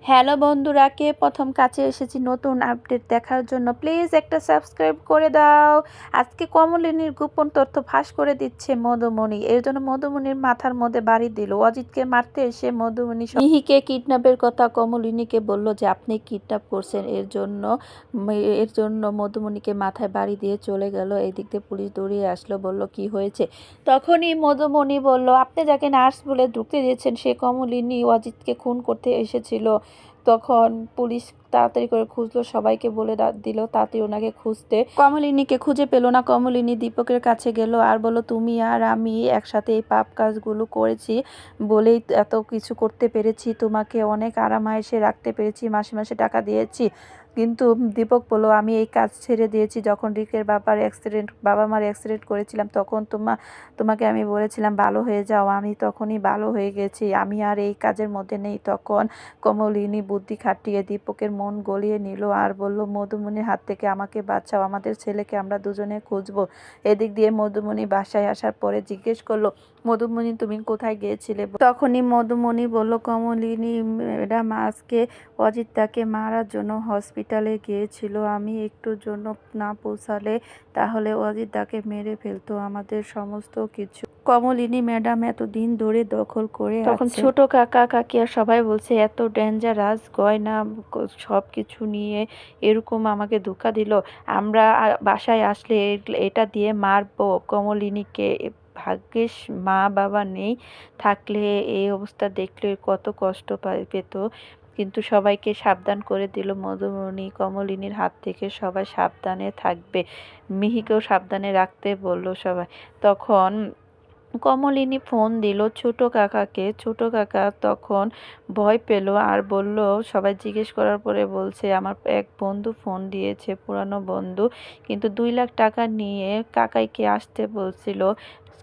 Hello বন্ধুরা, কে প্রথম কাছে এসেছি নতুন আপডেট দেখার জন্য প্লিজ একটা সাবস্ক্রাইব করে দাও। আজকে কমলিনীর গোপন তথ্য ফাঁস করে দিচ্ছে মধুমণি। এর জন্য মধুমণির মাথার মধ্যে বাড়ি দিল। অজিতকে মারতে এসে মধুমণি মিহিকে কিডন্যাপের কথা কমলিনীকে বলল যে আপনি কিডন্যাপ করছেন। এর জন্য মধুমণিকে মাথায় বাড়ি দিয়ে চলে গেল। এদিক দিয়ে পুলিশ দৌড়িয়ে আসলো, বলল কি হয়েছে। তখনই মধুমণি বলল আপনি যাকে নার্স বলে ঢুকতে দিয়েছেন সে কমলিনী অজিতকে খুন করতে এসেছিল। তখন পুলিশ তাড়াতাড়ি করে খুঁজলো, সবাইকে বলে দিল তাড়াতাড়ি ওনাকে খুঁজতে। কমলিনীকে খুঁজে পেল না। কমলিনী দীপকের কাছে গেল আর বলল তুমি আর আমি একসাথে এই পাপ কাজগুলো করেছি বলেই এত কিছু করতে পেরেছি, তোমাকে অনেক আরামায়েশে রাখতে পেরেছি, মাসে মাসে টাকা দিয়েছি। কিন্তু দীপক বলল আমি এই কাজ ছেড়ে দিয়েছি। যখন রিকের বাবা মার অ্যাক্সিডেন্ট করেছিলাম তখন তোমাকে আমি বলেছিলাম ভালো হয়ে যাও, আমি তখনই ভালো হয়ে গেছি, আমি আর এই কাজের মধ্যে নেই। তখন কমলিনী বুদ্ধি খাটিয়ে দীপকের মন গলিয়ে নিল আর বলল মধুমণির হাত থেকে আমাকে বাঁচাও, আমাদের ছেলেকে আমরা দুজনে খুঁজবো। এদিক দিয়ে মধুমণি বাসায় আসার পরে জিজ্ঞেস করলো মধুমণি তুমি কোথায় গিয়েছিলে। তখনই মধুমণি বলল কমলিনী ম্যাডাম আজকে অজিত তাকে মারার জন্য হসপিটালে গিয়েছিল, আমি একটুর জন্য না পৌঁছালে তাহলে অজিত তাকে মেরে ফেলতো আমাদের সমস্ত কিছু। কমলিনী ম্যাডাম এতদিন ধরে দখল করে তখন ছোট কাকা কাকিয়া সবাই বলছে এত ডেঞ্জারাস গয়না সব কিছু নিয়ে এরকম আমাকে ধোঁকা দিল, আমরা বাসায় আসলে এটা দিয়ে মারবো কমলিনীকে। ভাগ্যিস মা বাবা নেই, থাকলে এই অবস্থা দেখলে কত কষ্ট পেত। কিন্তু সবাইকে সাবধান করে দিল মধুমণি কমলিনীর হাত থেকে সবাই সাবধানে থাকবে, মিহিকেও সাবধানে রাখতে বলল সবাই। তখন কমলিনী ফোন দিল ছোট কাকাকে। ছোট কাকা তখন ভয় পেল আর বলল, সবাই জিজ্ঞেস করার পরে বলছে আমার এক বন্ধু ফোন দিয়েছে, পুরানো বন্ধু, কিন্তু 2 লাখ টাকা নিয়ে কাকাইকে আসতে বলছিল।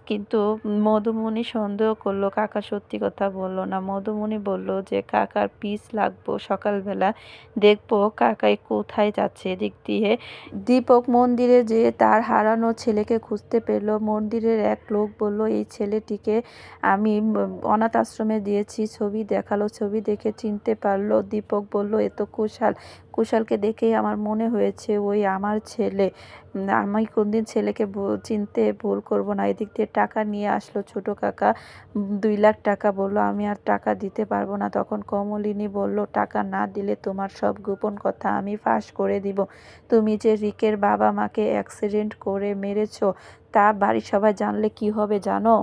কিন্তু মধুমণি সন্দেহ করলো কাকা সত্যি কথা বলল না। মধুমণি বলল যে কাকার পিস লাগবো, সকালবেলা দেখবো কাকাই কোথায় যাচ্ছে। এদিক দিয়ে দীপক মন্দিরে যেয়ে তার হারানো ছেলেকে খুঁজতে পেল। মন্দিরের এক লোক বলল এই ছেলেটিকে আমি অনাথ আশ্রমে দিয়েছি, ছবি দেখালো, ছবি দেখে চিনতে পারলো। দীপক বলল এ তো কুশালকে দেখেই আমার মনে হয়েছে ওই আমার ছেলে, আমি কোনদিন ছেলেকে চিনতে ভুল করব না। এদিক দিয়ে টাকা নিয়ে আসলো ছোট কাকা, 2 লাখ টাকা। বলল আমি আর টাকা দিতে পারবো না। তখন কমলিনী বলল টাকা না দিলে তোমার সব গোপন কথা আমি ফাঁস করে দিব। তুমি যে রিকের বাবা মাকে অ্যাক্সিডেন্ট করে মেরেছো তা বাড়ির সবাই জানলে কি হবে জানো।